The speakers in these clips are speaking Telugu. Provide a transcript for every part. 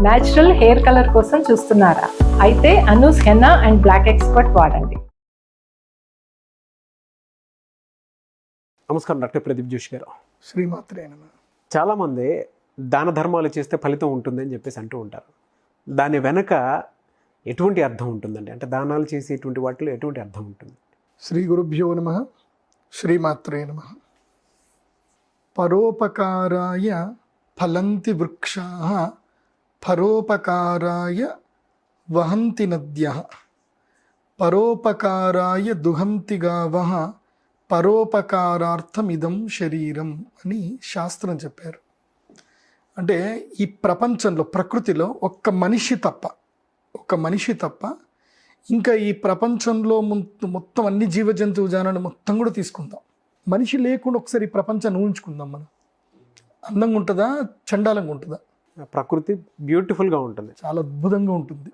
న్యాచురల్ హెయిర్ కలర్ కోసం చూస్తున్నారా? అయితే Anoos henna and black expert వాడండి. నమస్కారం డాక్టర్ ప్రదీప్ జోషి గారు. శ్రీమాత్రే నమః. చాలామంది దాన ధర్మాలు చేస్తే ఫలితం ఉంటుందని చెప్పేసి అంటూ ఉంటారు. దాని వెనక ఎటువంటి అర్థం ఉంటుందండి? అంటే దానాలు చేసేటువంటి వాటిలో ఎటువంటి అర్థం ఉంటుంది? శ్రీ గురుభ్యో నమః. శ్రీమాత్రే నమః. పరోపకారాయ ఫలంతి వృక్షాః, పరోపకారాయ వహంతి నద్యః, పరోపకారాయ దుహంతి గావః, పరోపకారార్థమిదం శరీరం అని శాస్త్రం చెప్పారు. అంటే ఈ ప్రపంచంలో, ప్రకృతిలో ఒక్క మనిషి తప్ప ఇంకా ఈ ప్రపంచంలో మొత్తం అన్ని జీవజంతువు జానాలు మొత్తం కూడా తీసుకుందాం. మనిషి లేకుండా ఒకసారి ఈ ప్రపంచాన్ని ఊహించుకుందాం. మనం అందంగా ఉంటుందా, చండాలంగా ఉంటుందా? ప్రకృతి బ్యూటిఫుల్గా ఉంటుంది, చాలా అద్భుతంగా ఉంటుంది.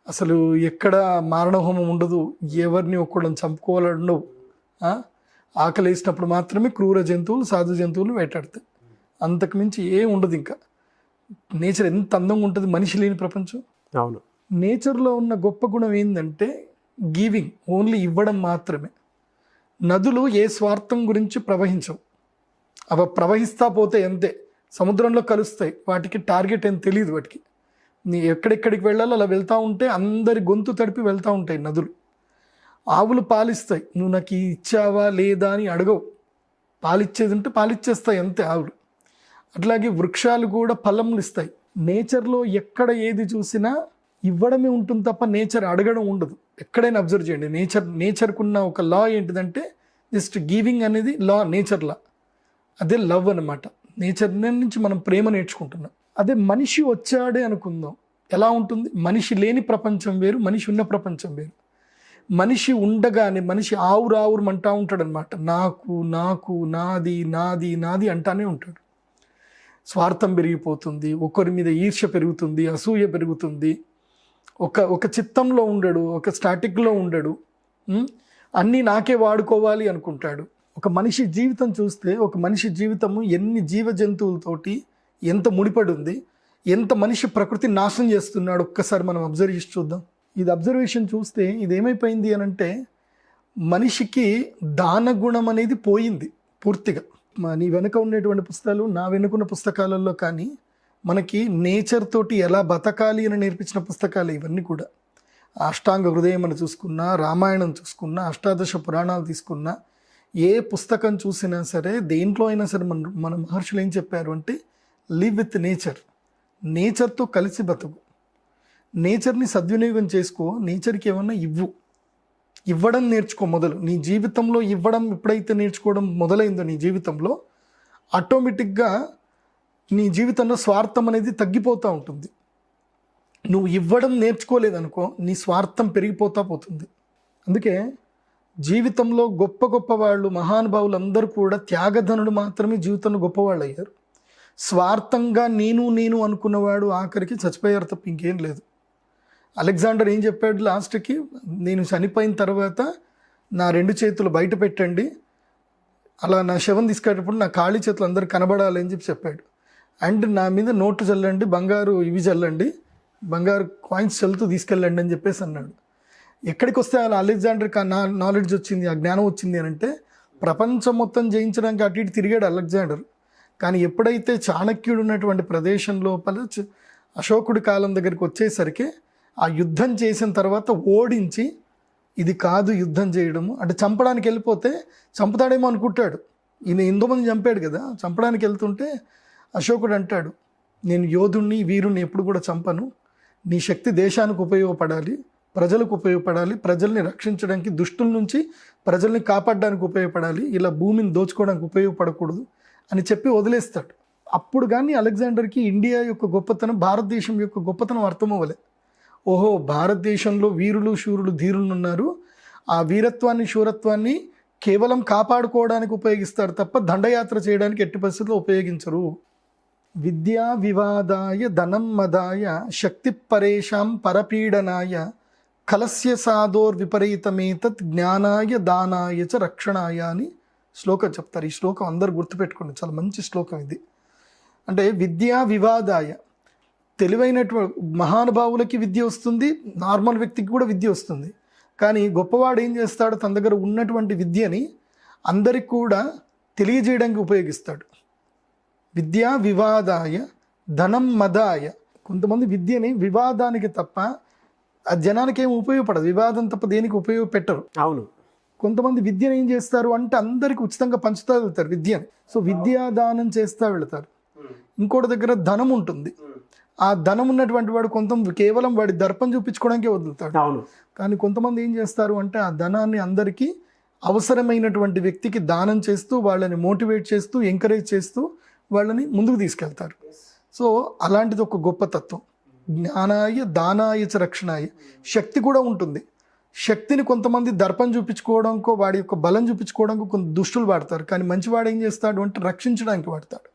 అసలు ఎక్కడ మారణహోమం ఉండదు, ఎవరిని ఒక్కళ్ళని చంపుకోవాలండవు. ఆకలి వేసినప్పుడు మాత్రమే క్రూర జంతువులు, సాధు జంతువులు వేటాడతాయి. అంతకుమించి ఏం ఉండదు. ఇంకా నేచర్ ఎంత అందంగా ఉంటుంది, మనిషి లేని ప్రపంచం. అవును. నేచర్లో ఉన్న గొప్ప గుణం ఏంటంటే గివింగ్, ఓన్లీ ఇవ్వడం మాత్రమే. నదులు ఏ స్వార్థం గురించి ప్రవహించవు. అవి ప్రవహిస్తా పోతే అంతే, సముద్రంలో కలుస్తాయి. వాటికి టార్గెట్ ఏం తెలియదు. వాటికి నీ ఎక్కడెక్కడికి వెళ్ళాలో అలా వెళ్తూ ఉంటే అందరి గొంతు తడిపి వెళ్తూ ఉంటాయి నదులు. ఆవులు పాలిస్తాయి, నువ్వు నాకు ఇచ్చావా లేదా అని అడగవు. పాలిచ్చేది ఉంటే పాలిచ్చేస్తాయి అంతే ఆవులు. అట్లాగే వృక్షాలు కూడా ఫలములు ఇస్తాయి. నేచర్లో ఎక్కడ ఏది చూసినా ఇవ్వడమే ఉంటుంది తప్ప నేచర్ అడగడం ఉండదు. ఎక్కడైనా అబ్జర్వ్ చేయండి. నేచర్కున్న ఒక లా ఏంటిదంటే జస్ట్ గివింగ్ అనేది లా, నేచర్ లా. అదే లవ్ అన్నమాట. నేచర్ నుంచి మనం ప్రేమ నేర్చుకుంటున్నాం. అదే మనిషి వచ్చాడే అనుకుందాం, ఎలా ఉంటుంది? మనిషి లేని ప్రపంచం వేరు, మనిషి ఉన్న ప్రపంచం వేరు. మనిషి ఉండగానే మనిషి ఆవురు అంటా ఉంటాడు అనమాట. నాకు నాకు నాది నాది నాది అంటానే ఉంటాడు. స్వార్థం పెరిగిపోతుంది, ఒకరి మీద ఈర్ష్య పెరుగుతుంది, అసూయ పెరుగుతుంది. ఒక చిత్తంలో ఉండడు, ఒక స్టాటిక్లో ఉండడు. అన్నీ నాకే వాడుకోవాలి అనుకుంటాడు. ఒక మనిషి జీవితం చూస్తే, ఒక మనిషి జీవితము ఎన్ని జీవ జంతువులతోటి ఎంత ముడిపడి ఉంది, ఎంత మనిషి ప్రకృతి నాశనం చేస్తున్నాడు ఒక్కసారి మనం అబ్జర్వ్ చేసి చూద్దాం. ఇది అబ్జర్వేషన్ చూస్తే ఇది ఏమైపోయింది అని అంటే, మనిషికి దాన గుణం అనేది పోయింది పూర్తిగా. నీ వెనుక ఉండేటువంటి పుస్తకాలు, నా వెనుకున్న పుస్తకాలలో కానీ మనకి నేచర్ తోటి ఎలా బతకాలి అని నేర్పించిన పుస్తకాలు ఇవన్నీ కూడా. అష్టాంగ హృదయం అని చూసుకున్నా, రామాయణం చూసుకున్నా, అష్టాదశ పురాణాలు తీసుకున్నా, ఏ పుస్తకం చూసినా సరే, దేంట్లో అయినా సరే మన మహర్షులు ఏం చెప్పారు అంటే, లివ్ విత్ నేచర్. నేచర్తో కలిసి బతుకు, నేచర్ని సద్వినియోగం చేసుకో, నేచర్కి ఏమన్నా ఇవ్వడం నేర్చుకో మొదలు. నీ జీవితంలో ఇవ్వడం ఎప్పుడైతే నేర్చుకోవడం మొదలైందో నీ జీవితంలో, ఆటోమేటిక్గా నీ జీవితంలో స్వార్థం అనేది తగ్గిపోతూ ఉంటుంది. నువ్వు ఇవ్వడం నేర్చుకోలేదనుకో, నీ స్వార్థం పెరిగిపోతూ పోతుంది. అందుకే జీవితంలో గొప్ప గొప్ప వాళ్ళు, మహానుభావులు అందరూ కూడా త్యాగధనుడు మాత్రమే జీవితంలో గొప్పవాళ్ళు అయ్యారు. స్వార్థంగా నేను అనుకున్నవాడు ఆఖరికి చచ్చిపోయారు తప్ప ఇంకేం లేదు. అలెగ్జాండర్ ఏం చెప్పాడు లాస్ట్కి? నేను చనిపోయిన తర్వాత నా 2 చేతులు బయట పెట్టండి, అలా నా శవం తీసుకెళ్ళేటప్పుడు నా ఖాళీ చేతులు అందరూ కనబడాలి అని చెప్పాడు. అండ్ నా మీద నోటు చల్లండి, బంగారు ఇవి చల్లండి, బంగారు కాయిన్స్ చల్లుతూ తీసుకెళ్ళండి అని చెప్పేసి అన్నాడు. ఎక్కడికి వస్తే అలా అలెగ్జాండర్కి ఆ నాలెడ్జ్ వచ్చింది, ఆ జ్ఞానం వచ్చింది అని అంటే, ప్రపంచం మొత్తం జయించడానికి అటు ఇటు తిరిగాడు అలెగ్జాండర్. కానీ ఎప్పుడైతే చాణక్యుడు ఉన్నటువంటి ప్రదేశం లోపల అశోకుడి కాలం దగ్గరికి వచ్చేసరికి, ఆ యుద్ధం చేసిన తర్వాత ఓడించి, ఇది కాదు యుద్ధం చేయడము అంటే చంపడానికి వెళ్ళిపోతే చంపుతాడేమో అనుకుంటాడు. ఈయన ఎంతోమంది చంపాడు కదా. చంపడానికి వెళ్తుంటే అశోకుడు అంటాడు, నేను యోధుణ్ణి, వీరుణ్ణి ఎప్పుడు కూడా చంపను. నీ శక్తి దేశానికి ఉపయోగపడాలి, ప్రజలకు ఉపయోగపడాలి, ప్రజల్ని రక్షించడానికి, దుష్టుల నుంచి ప్రజల్ని కాపాడడానికి ఉపయోగపడాలి, ఇలా భూమిని దోచుకోవడానికి ఉపయోగపడకూడదు అని చెప్పి వదిలేస్తాడు. అప్పుడు కానీ అలెగ్జాండర్కి ఇండియా యొక్క గొప్పతనం, భారతదేశం యొక్క గొప్పతనం అర్థమవ్వలే. ఓహో, భారతదేశంలో వీరులు, శూరులు, ధీరులు ఉన్నారు. ఆ వీరత్వాన్ని, శూరత్వాన్ని కేవలం కాపాడుకోవడానికి ఉపయోగిస్తారు తప్ప దండయాత్ర చేయడానికి ఎట్టి పరిస్థితుల్లో ఉపయోగించరు. విద్యా వివాదాయ ధనం మదాయ శక్తి పరేషాం పరపీడనాయ కలస్య సాదోర్ విపరీతమేతత్ జ్ఞానాయ దానాయ చ రక్షణాయ అని శ్లోకం చెప్తారు. ఈ శ్లోకం అందరు గుర్తుపెట్టుకోండి, చాలా మంచి శ్లోకం ఇది. అంటే విద్యా వివాదాయ, తెలివైనటువంటి మహానుభావులకి విద్య వస్తుంది, నార్మల్ వ్యక్తికి కూడా విద్య వస్తుంది. కానీ గొప్పవాడు ఏం చేస్తాడు, తన దగ్గర ఉన్నటువంటి విద్యని అందరికి కూడా తెలియజేయడానికి ఉపయోగిస్తాడు. విద్యా వివాదాయ ధనం మదాయ. కొంతమంది విద్యని వివాదానికి తప్ప ఆ జనానికి ఏం ఉపయోగపడదు, వివాదం తప్ప దేనికి ఉపయోగపెట్టరు. అవును. కొంతమంది విద్యను ఏం చేస్తారు అంటే అందరికి ఉచితంగా పంచుతా వెళ్తారు విద్యని. సో విద్యాదానం చేస్తా వెళ్తారు. ఇంకోటి దగ్గర ధనం ఉంటుంది, ఆ ధనం ఉన్నటువంటి వాడు కేవలం వాడి దర్పం చూపించుకోవడానికే వదులుతాడు. అవును. కానీ కొంతమంది ఏం చేస్తారు అంటే ఆ ధనాన్ని అందరికీ అవసరమైనటువంటి వ్యక్తికి దానం చేస్తూ, వాళ్ళని మోటివేట్ చేస్తూ, ఎంకరేజ్ చేస్తూ వాళ్ళని ముందుకు తీసుకెళ్తారు. సో అలాంటిది ఒక గొప్ప తత్వం. జ్ఞానాయ దానాయ చ రక్షణాయ. శక్తి కూడా ఉంటుంది. శక్తిని కొంతమంది దర్పం చూపించుకోవడానికో వాడి యొక్క బలం చూపించుకోవడానికి కొంత దుష్టులు వాడతారు. కానీ మంచివాడు ఏం చేస్తాడు అంటే రక్షించడానికి వాడతాడు.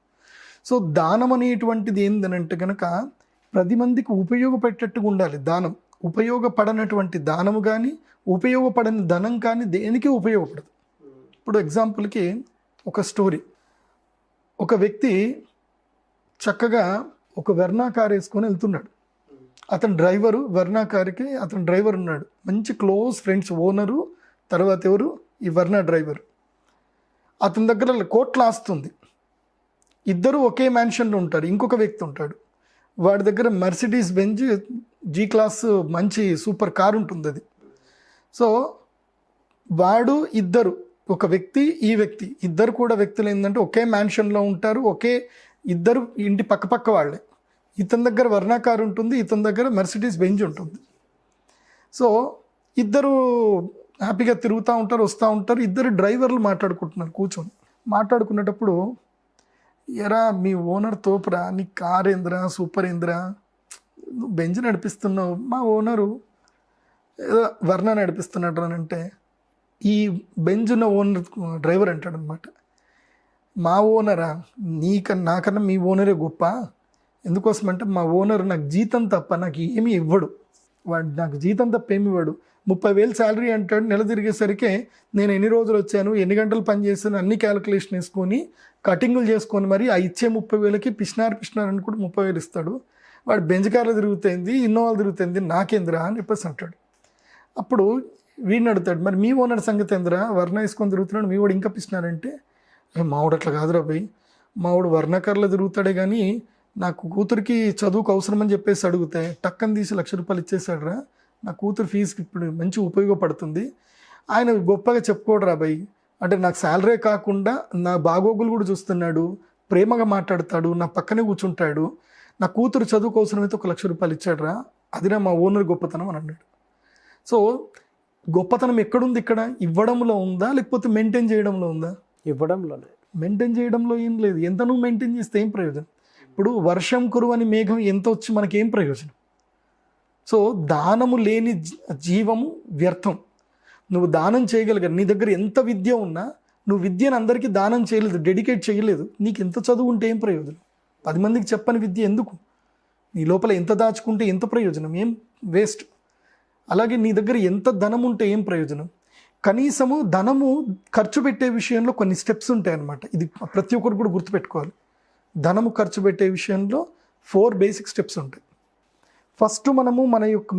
సో దానం అనేటువంటిది ఏంటంటే కనుక 10 మందికి ఉపయోగపెట్టేట్టుగా ఉండాలి దానం. ఉపయోగపడనటువంటి దానము కానీ ఉపయోగపడని ధనం కానీ దేనికి ఉపయోగపడదు. ఇప్పుడు ఎగ్జాంపుల్కి ఒక స్టోరీ. ఒక వ్యక్తి చక్కగా ఒక వెర్నా కార్ వేసుకొని వెళ్తున్నాడు. అతని డ్రైవరు, వెర్నా కార్కి అతని డ్రైవర్ ఉన్నాడు. మంచి క్లోజ్ ఫ్రెండ్స్, ఓనరు తర్వాత ఎవరు, ఈ వెర్నా డ్రైవర్. అతని దగ్గర కోట్ల ఆస్తుంది. ఇద్దరు ఒకే మ్యాన్షన్లో ఉంటారు. ఇంకొక వ్యక్తి ఉంటాడు, వాడి దగ్గర మెర్సిడీస్ బెంజ్ జీ క్లాస్ మంచి సూపర్ కార్ ఉంటుంది అది. సో వాడు ఇద్దరు, ఒక వ్యక్తి ఈ వ్యక్తి, ఇద్దరు కూడా వ్యక్తులు ఏంటంటే ఒకే మ్యాన్షన్లో ఉంటారు, ఒకే ఇద్దరు ఇంటి పక్క వాళ్ళే. ఇతని దగ్గర వర్నా కార్ ఉంటుంది, ఇతని దగ్గర మెర్సిడీస్ బెంజ్ ఉంటుంది. సో ఇద్దరు హ్యాపీగా తిరుగుతూ ఉంటారు, వస్తూ ఉంటారు. ఇద్దరు డ్రైవర్లు మాట్లాడుకుంటున్నారు కూర్చొని. మాట్లాడుకునేటప్పుడు, ఎరా మీ ఓనర్ తోపురా, నీ కార్ ఏంద్రా, సూపర్ ఏంద్రా, నువ్వు బెంజ్ నడిపిస్తున్నావు, మా ఓనరు ఏదో వర్ణ నడిపిస్తున్నాడు అని అంటే, ఈ బెంజ్ ఉన్న ఓనర్ డ్రైవర్ అంటాడు అనమాట, మా ఓనరా, నాకన్నా మీ ఓనరే గొప్ప. ఎందుకోసమంటే మా ఓనర్ నాకు జీతం తప్ప నాకు ఏమీ ఇవ్వడు, వాడు నాకు జీతం తప్ప ఏమి ఇవ్వడు. 30,000 శాలరీ అంటాడు. నెల తిరిగేసరికి నేను ఎన్ని రోజులు వచ్చాను, ఎన్ని గంటలు పని చేశాను అన్ని క్యాలిక్యులేషన్ వేసుకొని కటింగులు చేసుకొని మరి ఆ ఇచ్చే 30,000కి పిష్నారు అని కూడా 30,000 ఇస్తాడు. వాడు బెంజ్ కార్లు తిరుగుతుంది, ఇన్నోవాలు తిరుగుతుంది, నాకేంద్రా అని చెప్పేసి అంటాడు. అప్పుడు వీడిని అడుగుతాడు, మరి మీ ఓనర్ సంగతి ఏంద్రా, వర్ణ వేసుకొని తిరుగుతున్నాడు, మీ వాడు ఇంకా పిచ్చినారంటే, మావాడు అట్లా కాదురా భయ్, మావాడు వర్ణకారులో తిరుగుతాడే కానీ నాకు కూతురికి చదువుకు అవసరమని చెప్పేసి అడిగితే టక్కని తీసి ₹1,00,000 ఇచ్చేసాడురా, నా కూతురు ఫీజుకి ఇప్పుడు మంచి ఉపయోగపడుతుంది. ఆయన గొప్పగా చెప్పుకోడురా భయ్, అంటే నాకు శాలరీ కాకుండా నా బాగోగులు కూడా చూస్తున్నాడు, ప్రేమగా మాట్లాడతాడు, నా పక్కనే కూర్చుంటాడు, నా కూతురు చదువుకు అవసరమైతే ₹1,00,000 ఇచ్చాడురా, అదిరా మా ఓనర్ గొప్పతనం అని అన్నాడు. సో గొప్పతనం ఎక్కడుంది ఇక్కడ? ఇవ్వడంలో ఉందా లేకపోతే మెయింటైన్ చేయడంలో ఉందా? ఇవ్వడంలోనే. మెయింటైన్ చేయడంలో ఏం లేదు. ఎంత నువ్వు మెయింటైన్ చేస్తే ఏం ప్రయోజనం? ఇప్పుడు వర్షం కురువని మేఘం ఎంత వచ్చి మనకేం ప్రయోజనం? సో దానము లేని జీవము వ్యర్థం. నువ్వు దానం చేయగలిగారు, నీ దగ్గర ఎంత విద్య ఉన్నా నువ్వు విద్యను అందరికీ దానం చేయలేదు, డెడికేట్ చేయలేదు, నీకు ఎంత చదువు ఉంటే ఏం ప్రయోజనం? 10 మందికి చెప్పని విద్య ఎందుకు? నీ లోపల ఎంత దాచుకుంటే ఎంత ప్రయోజనం? ఏం వేస్ట్. అలాగే నీ దగ్గర ఎంత ధనం ఉంటే ఏం ప్రయోజనం? కనీసము ధనము ఖర్చు పెట్టే విషయంలో కొన్ని స్టెప్స్ ఉంటాయన్నమాట. ఇది ప్రతి ఒక్కరు కూడా గుర్తుపెట్టుకోవాలి. ధనము ఖర్చు పెట్టే విషయంలో 4 బేసిక్ స్టెప్స్ ఉంటాయి. ఫస్ట్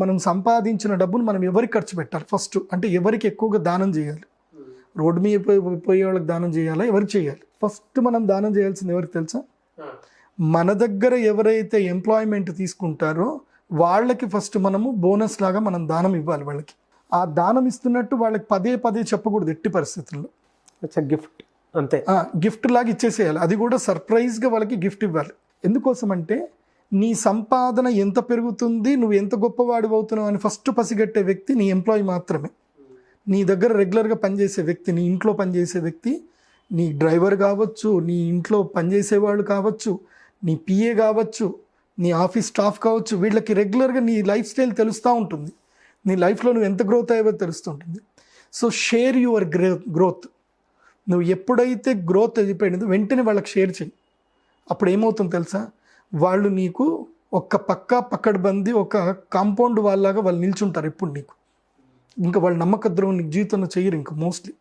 మనం సంపాదించిన డబ్బును మనం ఎవరికి ఖర్చు పెట్టాలి? ఫస్ట్ అంటే ఎవరికి ఎక్కువగా దానం చేయాలి? రోడ్డు మీద పోయే వాళ్ళకి దానం చేయాలా, ఎవరికి చేయాలి? ఫస్ట్ మనం దానం చేయాల్సింది ఎవరికి తెలుసా? మన దగ్గర ఎవరైతే ఎంప్లాయ్మెంట్ తీసుకుంటారో వాళ్ళకి ఫస్ట్ మనము బోనస్ లాగా మనం దానం ఇవ్వాలి వాళ్ళకి. ఆ దానం ఇస్తున్నట్టు వాళ్ళకి పదే చెప్పకూడదు ఎట్టి పరిస్థితుల్లో. గిఫ్ట్ అంతే, గిఫ్ట్ లాగా ఇచ్చేసేయాలి. అది కూడా సర్ప్రైజ్గా వాళ్ళకి గిఫ్ట్ ఇవ్వాలి. ఎందుకోసం అంటే నీ సంపాదన ఎంత పెరుగుతుంది, నువ్వు ఎంత గొప్పవాడు అవుతున్నావు అని ఫస్ట్ పసిగట్టే వ్యక్తి నీ ఎంప్లాయీ మాత్రమే. నీ దగ్గర రెగ్యులర్గా పనిచేసే వ్యక్తి, నీ ఇంట్లో పనిచేసే వ్యక్తి, నీ డ్రైవర్ కావచ్చు, నీ ఇంట్లో పనిచేసేవాళ్ళు కావచ్చు, నీ పిఏ కావచ్చు, నీ ఆఫీస్ స్టాఫ్ కావచ్చు, వీళ్ళకి రెగ్యులర్గా నీ లైఫ్ స్టైల్ తెలుస్తూ ఉంటుంది, నీ లైఫ్లో నువ్వు ఎంత గ్రోత్ అయ్యావో తెలుస్తుంటుంది. So share your growth. నువ్వు ఎప్పుడైతే గ్రోత్ అయిపోయిందో వెంటనే వాళ్ళకి షేర్ చేయి. అప్పుడు ఏమవుతుందో తెలుసా? వాళ్ళు నీకు ఒక పక్కడబంది ఒక కాంపౌండ్ వాళ్ళలాగా వాళ్ళు నిల్చుంటారు ఎప్పుడు నీకు. ఇంకా వాళ్ళు నమ్మక ద్రోహం నీకు జీవితంలో చెయ్యరు. ఇంకా మోస్ట్లీ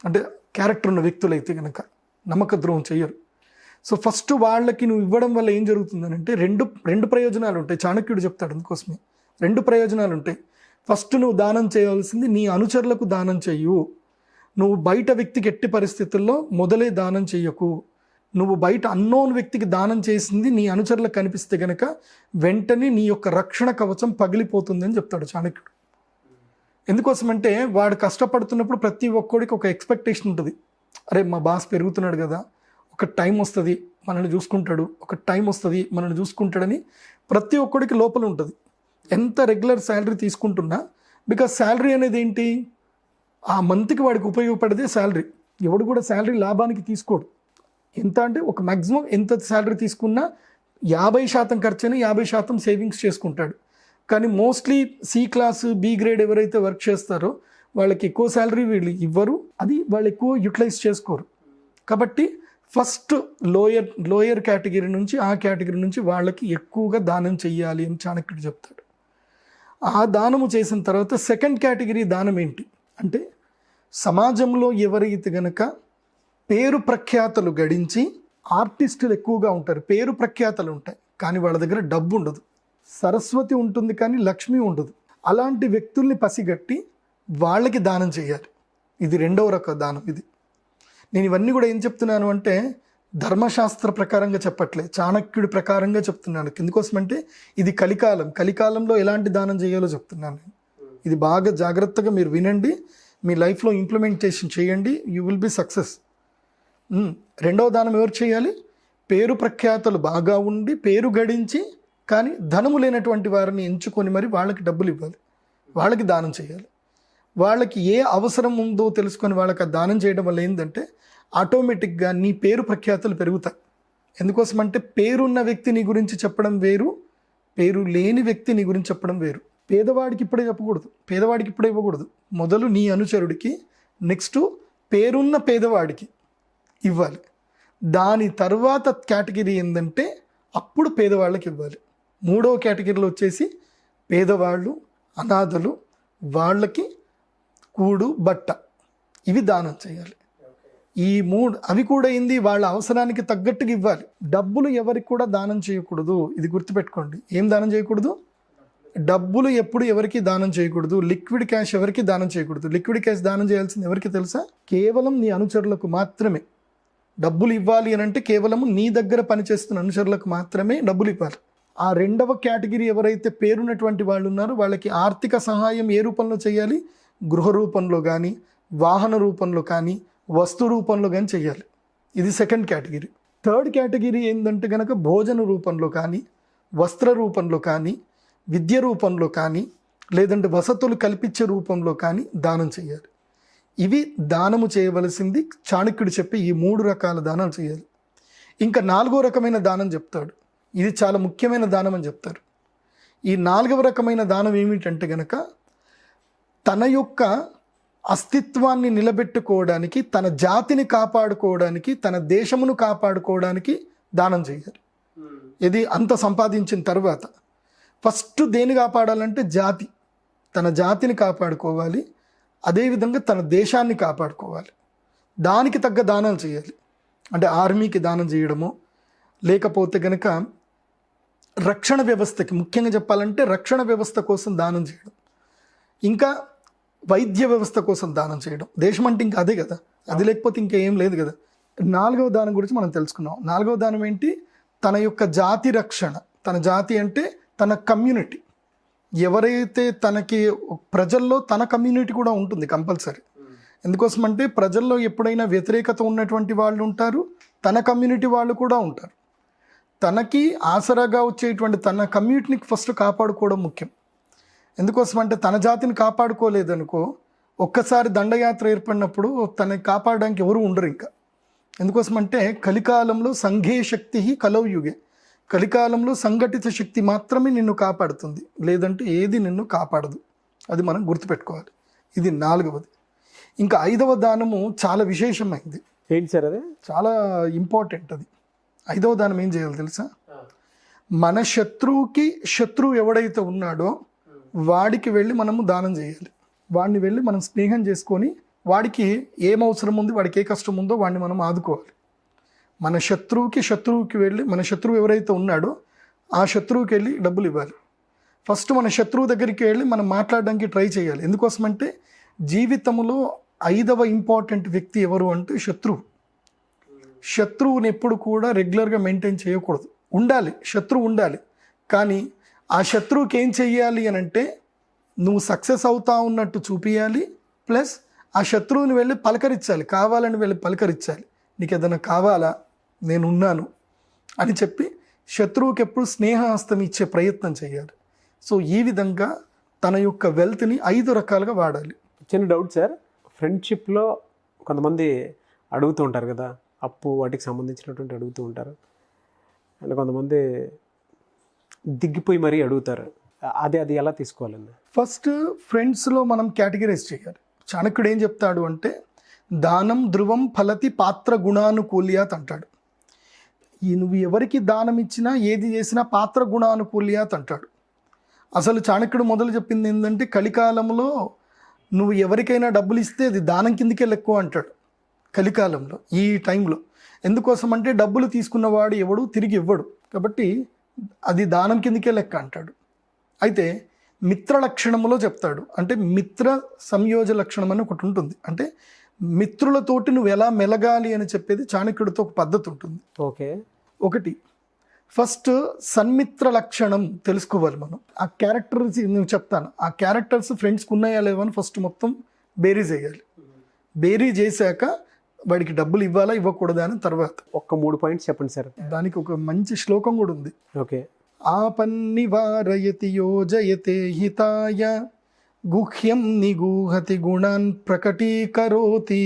అంటే క్యారెక్టర్ ఉన్న వ్యక్తులు అయితే కనుక నమ్మక ద్రోహం చెయ్యరు. సో ఫస్ట్ వాళ్ళకి నువ్వు ఇవ్వడం వల్ల ఏం జరుగుతుందనంటే రెండు ప్రయోజనాలు ఉంటాయి. చాణక్యుడు చెప్తాడు అందుకోసమే. 2 ప్రయోజనాలు ఉంటాయి. ఫస్ట్ నువ్వు దానం చేయవలసింది నీ అనుచరులకు దానం చెయ్యు. నువ్వు బయట వ్యక్తికి ఎట్టి పరిస్థితుల్లో మొదలే దానం చెయ్యకు. నువ్వు బయట అన్నోన్ వ్యక్తికి దానం చేసింది నీ అనుచరులకు కనిపిస్తే గనక వెంటనే నీ యొక్క రక్షణ కవచం పగిలిపోతుందని చెప్తాడు చాణక్యుడు. ఎందుకోసమంటే వాడు కష్టపడుతున్నప్పుడు ప్రతి ఒక్కడికి ఒక ఎక్స్పెక్టేషన్ ఉంటుంది. అరే మా బాస్ పెరుగుతున్నాడు కదా, ఒక టైం వస్తుంది మనల్ని చూసుకుంటాడు, ఒక టైం వస్తుంది మనల్ని చూసుకుంటాడని ప్రతి ఒక్కడికి లోపల ఉంటుంది. ఎంత రెగ్యులర్ శాలరీ తీసుకుంటున్నా, బికాజ్ శాలరీ అనేది ఏంటి, ఆ మంత్కి వాడికి ఉపయోగపడేదే శాలరీ. ఎవడు కూడా శాలరీ లాభానికి తీసుకోడు. ఎంత అంటే ఒక మ్యాక్సిమం ఎంత శాలరీ తీసుకున్నా 50% ఖర్చైనా 50% సేవింగ్స్ చేసుకుంటాడు. కానీ mostly C class B grade ఎవరైతే వర్క్ చేస్తారో వాళ్ళకి ఎక్కువ శాలరీ వీళ్ళు ఇవ్వరు, అది వాళ్ళు ఎక్కువ యూటిలైజ్ చేసుకోరు. కాబట్టి ఫస్ట్ లోయర్ కేటగిరీ నుంచి ఆ కేటగిరీ నుంచి వాళ్ళకి ఎక్కువగా దానం చెయ్యాలి అని చాణక్యుడు చెప్తాడు. ఆ దానము చేసిన తర్వాత సెకండ్ కేటగిరీ దానం ఏంటి అంటే, సమాజంలో ఎవరైతే గనక పేరు ప్రఖ్యాతలు గడించి ఆర్టిస్టులు ఎక్కువగా ఉంటారు, పేరు ప్రఖ్యాతలు ఉంటాయి కానీ వాళ్ళ దగ్గర డబ్బు ఉండదు, సరస్వతి ఉంటుంది కానీ లక్ష్మి ఉండదు, అలాంటి వ్యక్తుల్ని పసిగట్టి వాళ్ళకి దానం చేయాలి. ఇది 2వ రకం దానం. ఇది నేను ఇవన్నీ కూడా ఏం చెప్తున్నాను అంటే ధర్మశాస్త్ర ప్రకారంగా చెప్పట్లే, చాణక్యుడి ప్రకారంగా చెప్తున్నాను. ఎందుకోసమంటే ఇది కలికాలంలో ఎలాంటి దానం చేయాలో చెప్తున్నాను. ఇది బాగా జాగ్రత్తగా మీరు వినండి, మీ లైఫ్లో ఇంప్లిమెంటేషన్ చేయండి, యూ విల్ బి సక్సెస్. 2వ దానం ఎవరు చేయాలి? పేరు ప్రఖ్యాతలు బాగా ఉండి పేరు గడించి కానీ ధనము లేనటువంటి వారిని ఎంచుకొని మరి వాళ్ళకి డబ్బులు ఇవ్వాలి, వాళ్ళకి దానం చేయాలి. వాళ్ళకి ఏ అవసరం ఉందో తెలుసుకొని వాళ్ళకి ఆ దానం చేయడం వల్ల ఏంటంటే ఆటోమేటిక్గా నీ పేరు ప్రఖ్యాతలు పెరుగుతాయి. ఎందుకోసమంటే పేరున్న వ్యక్తి నీ గురించి చెప్పడం వేరు, పేరు లేని వ్యక్తి నీ గురించి చెప్పడం వేరు. పేదవాడికి ఇప్పుడే చెప్పకూడదు, పేదవాడికి ఇప్పుడే ఇవ్వకూడదు. మొదలు నీ అనుచరుడికి, నెక్స్ట్ పేరున్న పేదవాడికి ఇవ్వాలి. దాని తర్వాత కేటగిరీ ఏంటంటే అప్పుడు పేదవాళ్ళకి ఇవ్వాలి. 3వ కేటగిరీలో వచ్చేసి పేదవాళ్ళు, అనాథలు, వాళ్ళకి కూడు బట్ట, ఇవి దానం చేయాలి. ఈ 3 అవి కూడా ఏంది, వాళ్ళ అవసరానికి తగ్గట్టుగా ఇవ్వాలి. డబ్బులు ఎవరికి కూడా దానం చేయకూడదు, ఇది గుర్తుపెట్టుకోండి. ఏం దానం చేయకూడదు? డబ్బులు ఎప్పుడు ఎవరికి దానం చేయకూడదు. లిక్విడ్ క్యాష్ ఎవరికి దానం చేయకూడదు. లిక్విడ్ క్యాష్ దానం చేయాల్సింది ఎవరికి తెలుసా? కేవలం నీ అనుచరులకు మాత్రమే. డబ్బులు ఇవ్వాలి అని అంటే కేవలము నీ దగ్గర పనిచేస్తున్న అనుచరులకు మాత్రమే డబ్బులు ఇవ్వాలి. ఆ 2వ కేటగిరీ ఎవరైతే పేరున్నటువంటి వాళ్ళు ఉన్నారో వాళ్ళకి ఆర్థిక సహాయం ఏ రూపంలో చేయాలి? గృహ రూపంలో కానీ, వాహన రూపంలో కానీ, వస్తు రూపంలో కానీ చేయాలి. ఇది సెకండ్ కేటగిరీ. థర్డ్ కేటగిరీ ఏంటంటే కనుక భోజన రూపంలో కానీ, వస్త్ర రూపంలో కానీ, విద్య రూపంలో కానీ, లేదంటే వసతులు కల్పించే రూపంలో కానీ దానం చేయాలి. ఇవి దానము చేయవలసింది చాణక్యుడు చెప్పి ఈ 3 రకాల దానాలు చేయాలి. ఇంకా 4వ రకమైన దానం చెప్తాడు. ఇది చాలా ముఖ్యమైన దానం అని చెప్తారు. ఈ 4వ రకమైన దానం ఏమిటంటే గనక తన యొక్క అస్తిత్వాన్ని నిలబెట్టుకోవడానికి, తన జాతిని కాపాడుకోవడానికి, తన దేశమును కాపాడుకోవడానికి దానం చేయాలి. ఇది అంత సంపాదించిన తర్వాత ఫస్ట్ దేని కాపాడాలంటే జాతి, తన జాతిని కాపాడుకోవాలి, అదేవిధంగా తన దేశాన్ని కాపాడుకోవాలి. దానికి తగ్గ దానాలు చేయాలి. అంటే ఆర్మీకి దానం చేయడము, లేకపోతే కనుక రక్షణ వ్యవస్థకి, ముఖ్యంగా చెప్పాలంటే రక్షణ వ్యవస్థ కోసం దానం చేయడం, ఇంకా వైద్య వ్యవస్థ కోసం దానం చేయడం. దేశం అంటే ఇంకా అదే కదా, అది లేకపోతే ఇంకా ఏం లేదు కదా. 4వ దానం గురించి మనం తెలుసుకున్నాం. 4వ దానం ఏంటి? తన యొక్క జాతి రక్షణ. తన జాతి అంటే తన కమ్యూనిటీ. ఎవరైతే తనకి ప్రజల్లో తన కమ్యూనిటీ కూడా ఉంటుంది కంపల్సరీ. ఎందుకోసమంటే ప్రజల్లో ఎప్పుడైనా వ్యతిరేకత ఉన్నటువంటి వాళ్ళు ఉంటారు, తన కమ్యూనిటీ వాళ్ళు కూడా ఉంటారు. తనకి ఆసరాగా వచ్చేటువంటి తన కమ్యూనిటీని ఫస్ట్ కాపాడుకోవడం ముఖ్యం. ఎందుకోసమంటే తన జాతిని కాపాడుకోలేదనుకో, ఒక్కసారి దండయాత్ర ఏర్పడినప్పుడు తనని కాపాడడానికి ఎవరు ఉండరు ఇంకా. ఎందుకోసమంటే కలికాలంలో సంఘే శక్తి కలౌయుగే, కలికాలంలో సంఘటిత శక్తి మాత్రమే నిన్ను కాపాడుతుంది, లేదంటే ఏది నిన్ను కాపాడదు. అది మనం గుర్తుపెట్టుకోవాలి. ఇది 4వది. ఇంకా 5వ దానము చాలా విశేషమైంది. ఏంటి సార్ అదే? చాలా ఇంపార్టెంట్ అది. 5వ దానం ఏం చేయాలి తెలుసా? మన శత్రువుకి శత్రువు ఎవడైతే ఉన్నాడో వాడికి వెళ్ళి మనము దానం చేయాలి. వాడిని వెళ్ళి మనం స్నేహం చేసుకొని వాడికి ఏం అవసరం ఉంది, వాడికి ఏ కష్టం ఉందో వాడిని మనం ఆదుకోవాలి. మన శత్రువుకి వెళ్ళి, మన శత్రువు ఎవరైతే ఉన్నాడో ఆ శత్రువుకి వెళ్ళి డబ్బులు ఇవ్వాలి. ఫస్ట్ మన శత్రువు దగ్గరికి వెళ్ళి మనం మాట్లాడడానికి ట్రై చేయాలి. ఎందుకోసమంటే జీవితంలో 5వ ఇంపార్టెంట్ వ్యక్తి ఎవరు అంటే శత్రువు. శత్రువుని ఎప్పుడు కూడా రెగ్యులర్గా మెయింటైన్ చేయకూడదు. ఉండాలి, శత్రువు ఉండాలి, కానీ ఆ శత్రువుకి ఏం చెయ్యాలి అని అంటే నువ్వు సక్సెస్ అవుతా ఉన్నట్టు చూపించాలి. ప్లస్ ఆ శత్రువుని వెళ్ళి పలకరించాలి, కావాలని వెళ్ళి పలకరించాలి. నీకు ఏదైనా కావాలా, నేనున్నాను అని చెప్పి శత్రువుకి ఎప్పుడు స్నేహహస్తం ఇచ్చే ప్రయత్నం చేయాలి. సో ఈ విధంగా తన యొక్క వెల్త్ని 5 రకాలుగా వాడాలి. చిన్న డౌట్ సార్, ఫ్రెండ్షిప్లో కొంతమంది అడుగుతూ ఉంటారు కదా, అప్పు వాటికి సంబంధించినటువంటి అడుగుతూ ఉంటారు, అండ్ కొంతమంది దిగ్గిపోయి మరీ అడుగుతారు. అది ఎలా తీసుకోవాలండి? ఫస్ట్ ఫ్రెండ్స్లో మనం కేటగిరైజ్ చేయాలి. చాణక్యుడు ఏం చెప్తాడు అంటే దానం ధ్రువం ఫలతి పాత్ర గుణానుకూల్యాత్ అంటాడు. నువ్వు ఎవరికి దానం ఇచ్చినా ఏది చేసినా పాత్ర గుణానుకూల్యాత్ అంటాడు. అసలు చాణక్యుడు మొదలు చెప్పింది ఏంటంటే కలికాలంలో నువ్వు ఎవరికైనా డబ్బులు ఇస్తే అది దానం కిందకే లెక్క అంటాడు. కలికాలంలో ఈ టైంలో ఎందుకోసం అంటే డబ్బులు తీసుకున్నవాడు ఎవడు తిరిగి ఇవ్వడు, కాబట్టి అది దానం కిందకే లెక్క అంటాడు. అయితే మిత్ర లక్షణములో చెప్తాడు, అంటే మిత్ర సంయోజ లక్షణం అని ఒకటి ఉంటుంది. అంటే మిత్రులతోటి నువ్వు ఎలా మెలగాలి అని చెప్పేది చాణక్యుడితో ఒక పద్ధతి ఉంటుంది. ఓకే, ఒకటి ఫస్ట్ సన్మిత్ర లక్షణం తెలుసుకోవాలి మనం. ఆ క్యారెక్టర్స్ నేను చెప్తాను, ఆ క్యారెక్టర్స్ ఫ్రెండ్స్కి ఉన్నాయా లేవని ఫస్ట్ మొత్తం బేరీజ్ వేయాలి. బేరీజ్ చేశాక వాడికి డబ్బులు ఇవ్వాలా ఇవ్వకూడదా అని తర్వాత ఒక్క 3 పాయింట్స్ చెప్పండి సార్. దానికి ఒక మంచి శ్లోకం కూడా ఉంది. ఓకే. ఆపన్నివారయతి యోజయతే హితాయ గుహ్యం నిగూహతి గుణాన్ ప్రకటీకరోతి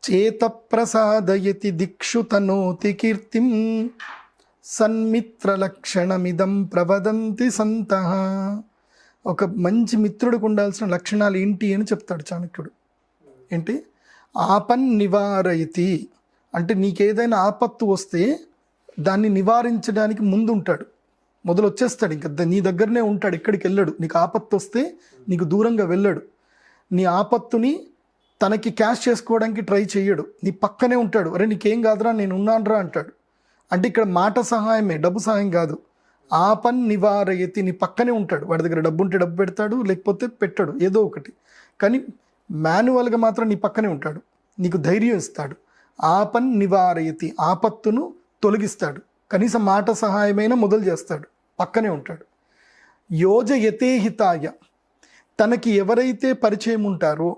చేత ప్రసాదయతి దిక్షు తనోతి కీర్తిం సన్మిత్ర లక్షణమిదం ప్రవదంతి సంతః. ఒక మంచి మిత్రుడికి ఉండాల్సిన లక్షణాలు ఏంటి అని చెప్తాడు చాణక్యుడు. ఏంటి? ఆపన్ నివారయతి అంటే నీకేదైనా ఆపత్తు వస్తే దాన్ని నివారించడానికి ముందు ఉంటాడు, మొదలు వచ్చేస్తాడు, ఇంకా నీ దగ్గరనే ఉంటాడు, ఎక్కడికి వెళ్ళాడు. నీకు ఆపత్తు వస్తే నీకు దూరంగా వెళ్ళాడు. నీ ఆపత్తుని తనకి క్యాష్ చేసుకోవడానికి ట్రై చేయడు, నీ పక్కనే ఉంటాడు. అరే నీకేం కాదురా, నేను ఉన్నానురా అంటాడు. అంటే ఇక్కడ మాట సహాయమే, డబ్బు సహాయం కాదు. ఆపన్ నివారయతి, నీ పక్కనే ఉంటాడు. వాడి దగ్గర డబ్బు ఉంటే డబ్బు పెడతాడు, లేకపోతే పెట్టాడు, ఏదో ఒకటి. కానీ మాన్యువల్గా మాత్రం నీ పక్కనే ఉంటాడు, నీకు ధైర్యం ఇస్తాడు. ఆపన్ నివారయతి, ఆపత్తును తొలగిస్తాడు, కనీసం మాట సహాయమైన మొదలు చేస్తాడు, పక్కనే ఉంటాడు. యోజయతే హితాయ, తనకి ఎవరైతే పరిచయం ఉంటారో,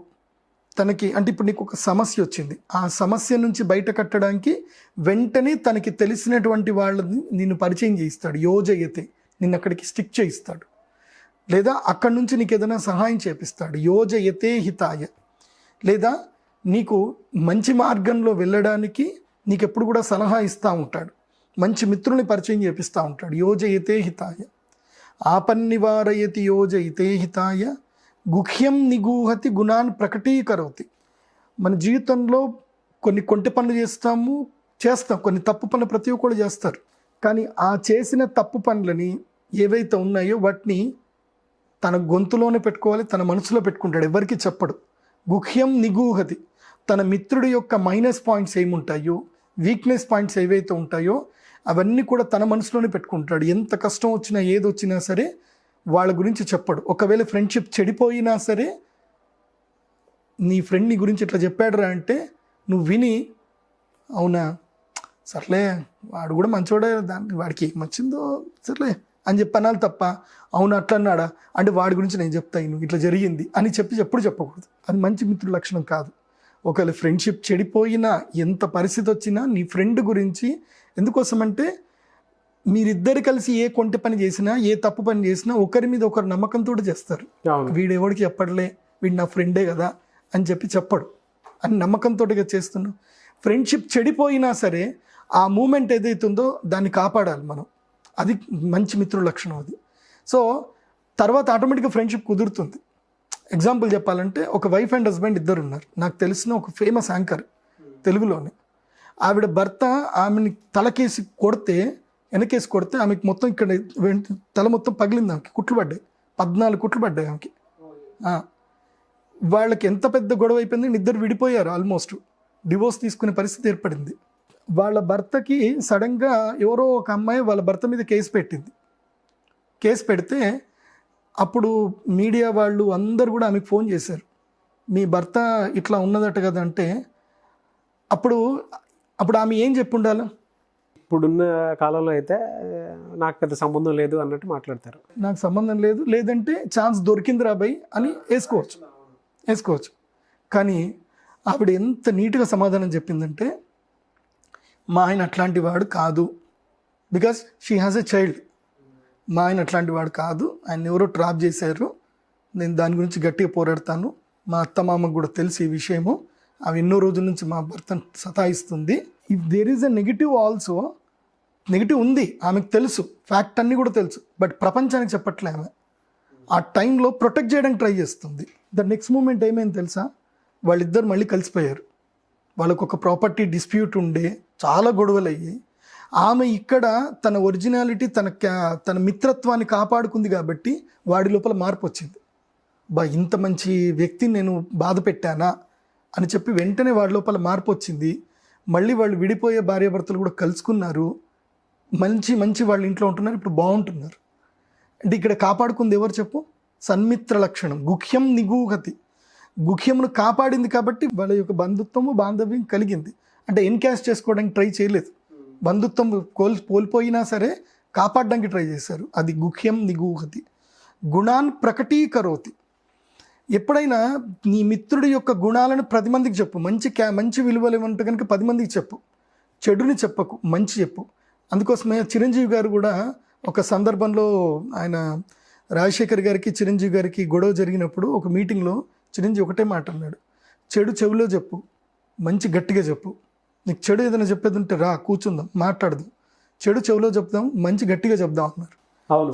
తనకి అంటే ఇప్పుడు నీకు ఒక సమస్య వచ్చింది, ఆ సమస్య నుంచి బయట కట్టడానికి వెంటనే తనకి తెలిసినటువంటి వాళ్ళని నిన్ను పరిచయం చేయిస్తాడు. యోజయతే, నిన్ను అక్కడికి స్టిక్ చేయిస్తాడు, లేదా అక్కడి నుంచి నీకు ఏదైనా సహాయం చేపిస్తాడు. యోజయతే హితాయ. లేదా నీకు మంచి మార్గంలో వెళ్ళడానికి నీకు ఎప్పుడు కూడా సలహా ఇస్తూ ఉంటాడు, మంచి మిత్రుని పరిచయం చేపిస్తూ ఉంటాడు. యోజయతే హితాయ. ఆపన్నివారయతి యోజయితే హితాయ గుహ్యం నిగూహతి గుణాన్ ప్రకటీకరోతి. మన జీవితంలో కొన్ని కొంటి పనులు చేస్తాం, కొన్ని తప్పు పనులు ప్రతి ఒక్కరు చేస్తారు. కానీ ఆ చేసిన తప్పు పనులని ఏవైతే ఉన్నాయో వాటిని తన గొంతులోనే పెట్టుకోవాలి, తన మనసులో పెట్టుకుంటాడు, ఎవరికి చెప్పడు. గుహ్యం నిగూహతి, తన మిత్రుడి యొక్క మైనస్ పాయింట్స్ ఏముంటాయో, వీక్నెస్ పాయింట్స్ ఏవైతే ఉంటాయో అవన్నీ కూడా తన మనసులోనే పెట్టుకుంటాడు. ఎంత కష్టం వచ్చినా ఏది వచ్చినా సరే వాళ్ళ గురించి చెప్పడు. ఒకవేళ ఫ్రెండ్షిప్ చెడిపోయినా సరే, నీ ఫ్రెండ్ నీ గురించి ఇట్లా చెప్పాడురా అంటే నువ్వు విని అవునా సర్లే వాడు కూడా మంచోడే, వాడికి ఏం వచ్చిందో సర్లే అని చెప్పి అనాలి తప్ప అవును అట్లా అన్నాడా అంటే వాడి గురించి నేను చెప్తాను నువ్వు ఇట్లా జరిగింది అని ఎప్పుడు చెప్పకూడదు. అది మంచి మిత్రుల లక్షణం కాదు. ఒకవేళ ఫ్రెండ్షిప్ చెడిపోయినా, ఎంత పరిస్థితి వచ్చినా నీ ఫ్రెండ్ గురించి, ఎందుకోసమంటే మీరిద్దరు కలిసి ఏ కొంటి పని చేసినా, ఏ తప్పు పని చేసినా ఒకరి మీద ఒకరు నమ్మకంతో చేస్తారు. వీడు ఎవరికి చెప్పడలే, వీడు నా ఫ్రెండే కదా అని చెప్పడు, అని నమ్మకంతో చేస్తున్నావు. ఫ్రెండ్షిప్ చెడిపోయినా సరే ఆ మూమెంట్ ఏదైతుందో దాన్ని కాపాడాలి మనం, అది మంచి మిత్రుల లక్షణం అది. సో తర్వాత ఆటోమేటిక్గా ఫ్రెండ్షిప్ కుదురుతుంది. ఎగ్జాంపుల్ చెప్పాలంటే ఒక వైఫ్ అండ్ హస్బెండ్ ఇద్దరు ఉన్నారు. నాకు తెలిసిన ఒక ఫేమస్ యాంకర్ తెలుగులోనే, ఆవిడ భర్త ఆమెని తలకేసి కొడితే, వెనకేసి కొడితే ఆమెకి మొత్తం ఇక్కడ తల మొత్తం పగిలింది, ఆమెకి కుట్లు పడ్డాయి, 14 కుట్లు పడ్డాయి ఆమెకి. వాళ్ళకి ఎంత పెద్ద గొడవ అయిపోయింది, ఇద్దరు విడిపోయారు, ఆల్మోస్ట్ డివోర్స్ తీసుకునే పరిస్థితి ఏర్పడింది. వాళ్ళ భర్తకి సడన్గా ఎవరో ఒక అమ్మాయి వాళ్ళ భర్త మీద కేసు పెట్టింది. కేసు పెడితే అప్పుడు మీడియా వాళ్ళు అందరు కూడా ఆమెకు ఫోన్ చేశారు, మీ భర్త ఇట్లా ఉన్నదట కదా అంటే అప్పుడు ఆమె ఏం చెప్పి ఉండాలి? ఇప్పుడున్న కాలంలో అయితే నాకు పెద్ద సంబంధం లేదు అన్నట్టు మాట్లాడతారు. నాకు సంబంధం లేదు, లేదంటే ఛాన్స్ దొరికింది రాబాయ్ అని వేసుకోవచ్చు. కానీ ఆవిడ ఎంత నీట్గా సమాధానం చెప్పిందంటే, మా ఆయన అట్లాంటి వాడు కాదు, because she has a child. మా ఆయన అట్లాంటి వాడు కాదు, ఆయన ఎవరో ట్రాప్ చేశారు, నేను దాని గురించి గట్టిగా పోరాడతాను, మా అత్త మామకు కూడా తెలిసి ఈ విషయము, అవి ఎన్నో రోజుల నుంచి మా భర్తను సతాయిస్తుంది. If there is a negative also, negative ఉంది ఆమెకు తెలుసు, ఫ్యాక్ట్ అన్నీ కూడా తెలుసు, బట్ ప్రపంచానికి చెప్పట్లే ఆమె. ఆ టైంలో ప్రొటెక్ట్ చేయడానికి ట్రై చేస్తుంది. ద నెక్స్ట్ మూమెంట్ ఏమైంది తెలుసా? వాళ్ళిద్దరు మళ్ళీ కలిసిపోయారు. వాళ్ళకు ఒక ప్రాపర్టీ డిస్ప్యూట్ ఉండే, చాలా గొడవలు అయ్యాయి. ఆమె ఇక్కడ తన ఒరిజినాలిటీ, తన మిత్రత్వాన్ని కాపాడుకుంది కాబట్టి వాడి లోపల మార్పు వచ్చింది. ఇంత మంచి వ్యక్తిని నేను బాధ పెట్టానా అని చెప్పి వెంటనే వాడి లోపల మార్పు వచ్చింది. మళ్ళీ వాళ్ళు విడిపోయే భార్యాభర్తలు కూడా కలుసుకున్నారు, మంచి వాళ్ళ ఇంట్లో ఉంటున్నారు, ఇప్పుడు బాగుంటున్నారు. అంటే ఇక్కడ కాపాడుకుంది ఎవరు చెప్పు? సన్మిత్ర లక్షణం, గుహ్యం నిగూహతి. గుహ్యమును కాపాడింది కాబట్టి వాళ్ళ యొక్క బంధుత్వము బాంధవ్యం కలిగింది. అంటే ఎన్కాష్ చేసుకోవడానికి ట్రై చేయలేదు, బంధుత్వం కోల్పోయినా సరే కాపాడడానికి ట్రై చేశారు. అది గుహ్యం నిగూహతి. గుణాన్ ప్రకటీకరోతి. ఎప్పుడైనా నీ మిత్రుడి యొక్క గుణాలను 10 మందికి చెప్పు. మంచి విలువలు ఏమంటే కనుక 10 మందికి చెప్పు, చెడుని చెప్పకు, మంచి చెప్పు. అందుకోసమే చిరంజీవి గారు కూడా ఒక సందర్భంలో, ఆయన రాజశేఖర్ గారికి చిరంజీవి గారికి గొడవ జరిగినప్పుడు ఒక మీటింగ్లో చిరంజీవి ఒకటే మాట అన్నాడు, చెడు చెవిలో చెప్పు, మంచి గట్టిగా చెప్పు. నీకు చెడు ఏదైనా చెప్పేది ఉంటే రా కూర్చుందాం, మాట్లాడదాం, చెడు చెవిలో చెప్దాం, మంచి గట్టిగా చెప్దాం అన్నారు.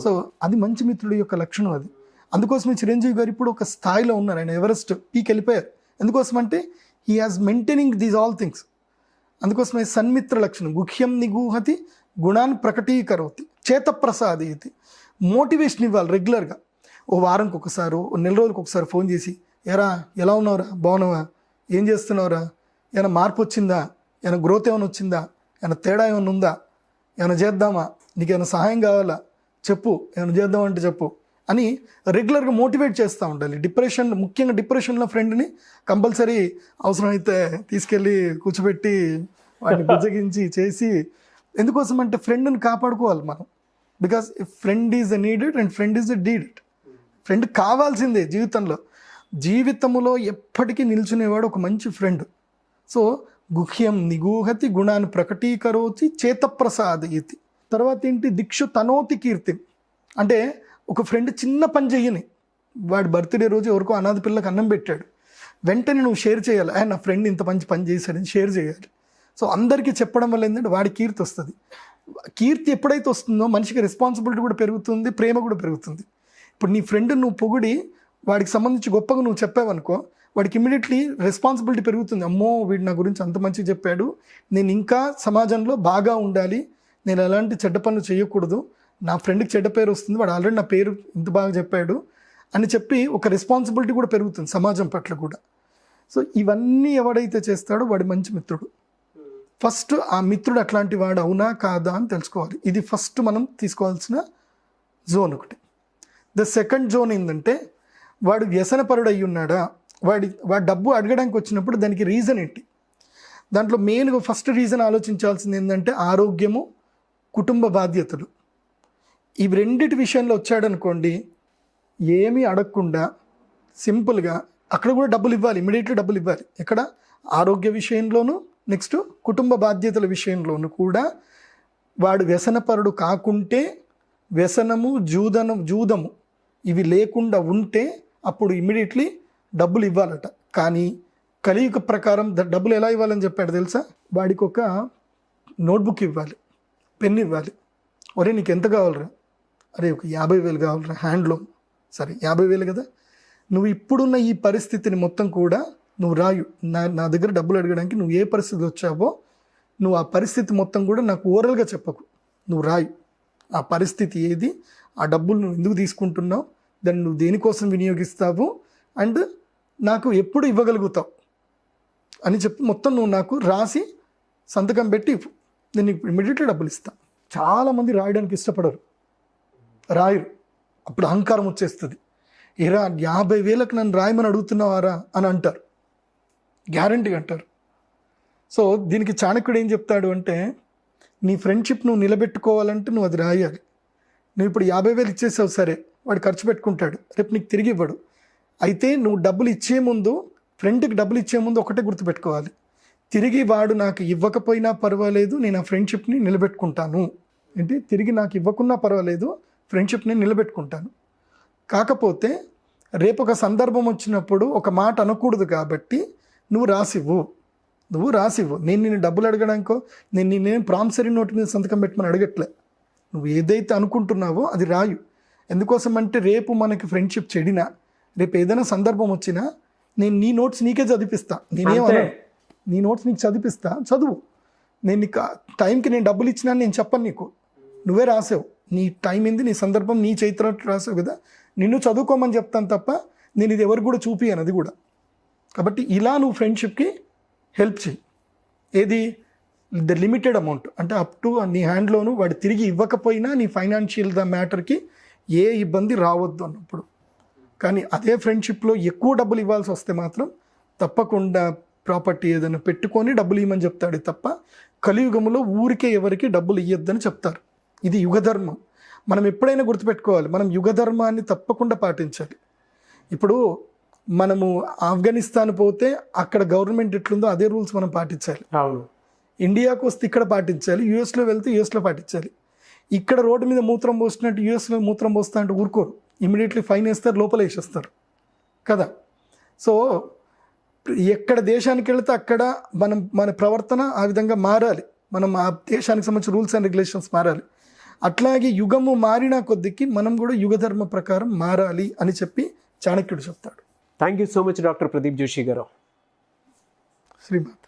సో అది మంచి మిత్రుడి యొక్క లక్షణం అది. అందుకోసమే చిరంజీవి గారు ఇప్పుడు ఒక స్థాయిలో ఉన్నారు, ఆయన ఎవరెస్ట్ పీక్ వెళ్ళిపోయారు. ఎందుకోసం అంటే he has maintaining these all things. అందుకోసమే సన్మిత్ర లక్షణం, గుహ్యం నిగూహతి, గుణాన్ని ప్రకటీకరోతి, చేతప్రసాదయతి. మోటివేషన్ ఇవ్వాలి రెగ్యులర్గా. ఓ వారంకి ఒకసారి, ఓ నెల రోజులకు ఒకసారి ఫోన్ చేసి, ఎలా ఉన్నావురా, బాగున్నావా, ఏం చేస్తున్నావురా, ఏమైనా మార్పు వచ్చిందా, ఏమైనా గ్రోత్ ఏమైనా వచ్చిందా, ఏమైనా తేడా ఏమైనా ఉందా, ఏమైనా చేద్దామా, నీకు ఏమైనా సహాయం కావాలా చెప్పు, ఏమైనా చేద్దామంటే చెప్పు అని రెగ్యులర్గా మోటివేట్ చేస్తూ ఉండాలి. ముఖ్యంగా డిప్రెషన్లో ఫ్రెండ్ని కంపల్సరీ అవసరమైతే తీసుకెళ్ళి కూర్చోబెట్టి వాడిని బుజ్జగించి చేసి. ఎందుకోసం అంటే ఫ్రెండ్ని కాపాడుకోవాలి మనం. Because friend is a needed and friend is a deeded. Friend కావాల్సిందే జీవితంలో ఎప్పటికీ నిల్చునేవాడు ఒక మంచి ఫ్రెండ్. సో గుహ్యం నిగూహతి, గుణాన్ని ప్రకటీకరోతి, చేతప్రసాదయతి. తర్వాత ఏంటి? దిక్షు తనోతి కీర్తి. అంటే ఒక ఫ్రెండ్ చిన్న పని చెయ్యని, వాడి బర్త్డే రోజు ఎవరికో అనాథ పిల్లకి అన్నం పెట్టాడు, వెంటనే నువ్వు షేర్ చేయాలి, నా ఫ్రెండ్ ఇంత మంచి పని చేశాడని షేర్ చేయాలి. సో అందరికీ చెప్పడం వల్ల ఏంటంటే వాడి కీర్తి వస్తుంది. కీర్తి ఎప్పుడైతే వస్తుందో మనిషికి రెస్పాన్సిబిలిటీ కూడా పెరుగుతుంది, ప్రేమ కూడా పెరుగుతుంది. ఇప్పుడు నీ ఫ్రెండ్ నువ్వు పొగిడి వాడికి సంబంధించి గొప్పగా నువ్వు చెప్పావనుకో, వాడికి ఇమ్మీడియట్లీ రెస్పాన్సిబిలిటీ పెరుగుతుంది. అమ్మో వీడు నా గురించి అంత మంచిగా చెప్పాడు, నేను ఇంకా సమాజంలో బాగా ఉండాలి, నేను ఎలాంటి చెడ్డ పనులు చేయకూడదు, నా ఫ్రెండ్కి చెడ్డ పేరు వస్తుంది, వాడు ఆల్రెడీ నా పేరు ఇంత బాగా చెప్పాడు అని చెప్పి ఒక రెస్పాన్సిబిలిటీ కూడా పెరుగుతుంది సమాజం పట్ల కూడా. సో ఇవన్నీ ఎవడైతే చేస్తాడో వాడి మంచి మిత్రుడు. ఫస్ట్ ఆ మిత్రుడు అట్లాంటి వాడు అవునా కాదా అని తెలుసుకోవాలి. ఇది ఫస్ట్ మనం తీసుకోవాల్సిన జోన్ ఒకటి. ద సెకండ్ జోన్ ఏంటంటే, వాడు వ్యసనపరుడు అయి ఉన్నాడా, వాడి డబ్బు అడగడానికి వచ్చినప్పుడు దానికి రీజన్ ఏంటి. దాంట్లో మెయిన్గా ఫస్ట్ రీజన్ ఆలోచించాల్సింది ఏంటంటే ఆరోగ్యము, కుటుంబ బాధ్యతలు. ఇవి రెండిటి విషయంలో వచ్చాడనుకోండి, ఏమీ అడగకుండా సింపుల్గా అక్కడ కూడా డబ్బులు ఇవ్వాలి, ఇమీడియట్లీ డబ్బులు ఇవ్వాలి. ఎక్కడ? ఆరోగ్య విషయంలోనూ, నెక్స్ట్ కుటుంబ బాధ్యతల విషయంలోనూ కూడా. వాడు వ్యసనపరుడు కాకుంటే, వ్యసనము, జూదము ఇవి లేకుండా ఉంటే అప్పుడు ఇమీడియట్లీ డబ్బులు ఇవ్వాలట. కానీ కలియుగ ప్రకారం డబ్బులు ఎలా ఇవ్వాలని చెప్పాడు తెలుసా? వాడికి ఒక నోట్బుక్ ఇవ్వాలి, పెన్ ఇవ్వాలి. ఒరే నీకు ఎంత కావాలరా? అరే ఒక 50,000 కావాలరా, హ్యాండ్లో. సరే 50,000 కదా, నువ్వు ఇప్పుడున్న ఈ పరిస్థితిని మొత్తం కూడా నువ్వు రాయు. నా దగ్గర డబ్బులు అడగడానికి నువ్వు ఏ పరిస్థితి వచ్చావో నువ్వు ఆ పరిస్థితి మొత్తం కూడా నాకు ఓరల్గా చెప్పకు, నువ్వు రాయు. ఆ పరిస్థితి ఏది, ఆ డబ్బులు నువ్వు ఎందుకు తీసుకుంటున్నావు, దాన్ని నువ్వు దేనికోసం వినియోగిస్తావు, అండ్ నాకు ఎప్పుడు ఇవ్వగలుగుతావు అని చెప్పి మొత్తం నువ్వు నాకు రాసి సంతకం పెట్టి నేను ఇమ్మీడియట్లీ డబ్బులు ఇస్తాను. చాలామంది రాయడానికి ఇష్టపడరు, రాయరు. అప్పుడు అహంకారం వచ్చేస్తుంది. ఏరా 50,000కి నన్ను రాయమని అడుగుతున్నావారా అని అంటారు, గ్యారంటీగా అంటారు. సో దీనికి చాణక్యుడు ఏం చెప్తాడు అంటే, నీ ఫ్రెండ్షిప్ నువ్వు నిలబెట్టుకోవాలంటే నువ్వు అది రాయాలి. నువ్వు ఇప్పుడు 50,000 ఇచ్చేసావు, సరే వాడు ఖర్చు పెట్టుకుంటాడు, రేపు నీకు తిరిగి ఇవ్వడు. అయితే నువ్వు డబ్బులు ఇచ్చే ముందు, ఫ్రెండ్కి డబ్బులు ఇచ్చే ముందు ఒకటే గుర్తుపెట్టుకోవాలి, తిరిగి వాడు నాకు ఇవ్వకపోయినా పర్వాలేదు, నేను ఆ ఫ్రెండ్షిప్ని నిలబెట్టుకుంటాను. ఏంటి, తిరిగి నాకు ఇవ్వకున్నా పర్వాలేదు, ఫ్రెండ్షిప్ని నిలబెట్టుకుంటాను. కాకపోతే రేపు ఒక సందర్భం వచ్చినప్పుడు ఒక మాట అనకూడదు కాబట్టి నువ్వు రాసివ్వు. నేను నిన్ను డబ్బులు అడగడానికో నేనేం ప్రామిసరీ నోట్ మీద సంతకం పెట్టమని అడగట్లే. నువ్వు ఏదైతే అనుకుంటున్నావో అది రాయు. ఎందుకోసం అంటే రేపు మనకి ఫ్రెండ్షిప్ చెడినా, రేపు ఏదైనా సందర్భం వచ్చినా నేను నీ నోట్స్ నీకే చదివిస్తా. నేనేమన్నా నీ నోట్స్ నీకు చదివిస్తా, చదువు. నేను నీకు టైంకి నేను డబ్బులు ఇచ్చినా నేను చెప్పను నీకు, నువ్వే రాసావు. నీ టైం ఏంది, నీ సందర్భం నీ చైత్రట్టు రాసావు కదా, నిన్ను చదువుకోమని చెప్తాను తప్ప నేను ఇది ఎవరికి కూడా చూపియను అది కూడా. కాబట్టి ఇలా నువ్వు ఫ్రెండ్షిప్కి హెల్ప్ చేయి. ఏది, ద లిమిటెడ్ అమౌంట్, అంటే అప్ టు నీ హ్యాండ్లోను వాడు తిరిగి ఇవ్వకపోయినా నీ ఫైనాన్షియల్ మ్యాటర్కి ఏ ఇబ్బంది రావద్దు అన్నప్పుడు. కానీ అదే ఫ్రెండ్షిప్లో ఎక్కువ డబ్బులు ఇవ్వాల్సి వస్తే మాత్రం తప్పకుండా ప్రాపర్టీ ఏదైనా పెట్టుకొని డబ్బులు ఇవ్వమని చెప్తాడు తప్ప కలియుగంలో ఊరికే ఎవరికి డబ్బులు ఇవ్వద్దని చెప్తారు. ఇది యుగధర్మం. మనం ఎప్పుడైనా గుర్తుపెట్టుకోవాలి, మనం యుగధర్మాన్ని తప్పకుండా పాటించాలి. ఇప్పుడు మనము ఆఫ్ఘనిస్తాన్ పోతే అక్కడ గవర్నమెంట్ ఎట్లుందో అదే రూల్స్ మనం పాటించాలి. అవును. ఇండియాకు వస్తే ఇక్కడ పాటించాలి, యూఎస్లో వెళ్తే యూఎస్లో పాటించాలి. ఇక్కడ రోడ్డు మీద మూత్రం పోసినట్టు యూఎస్లో మూత్రం పోస్తా అంటే ఊరుకోరు, ఇమీడియట్లీ ఫైన్ వేస్తారు, లోపల వేసేస్తారు కదా. సో ఎక్కడ దేశానికి వెళితే అక్కడ మన ప్రవర్తన ఆ విధంగా మారాలి. మనం ఆ దేశానికి సంబంధించిన రూల్స్ అండ్ రెగ్యులేషన్స్ మారాలి. అట్లాగే యుగము మారిన కొద్దికి మనం కూడా యుగధర్మ ప్రకారం మారాలి అని చెప్పి చాణక్యుడు చెప్తాడు. Thank you so much doctor Pradeep Joshi గారు. శ్రీమాత.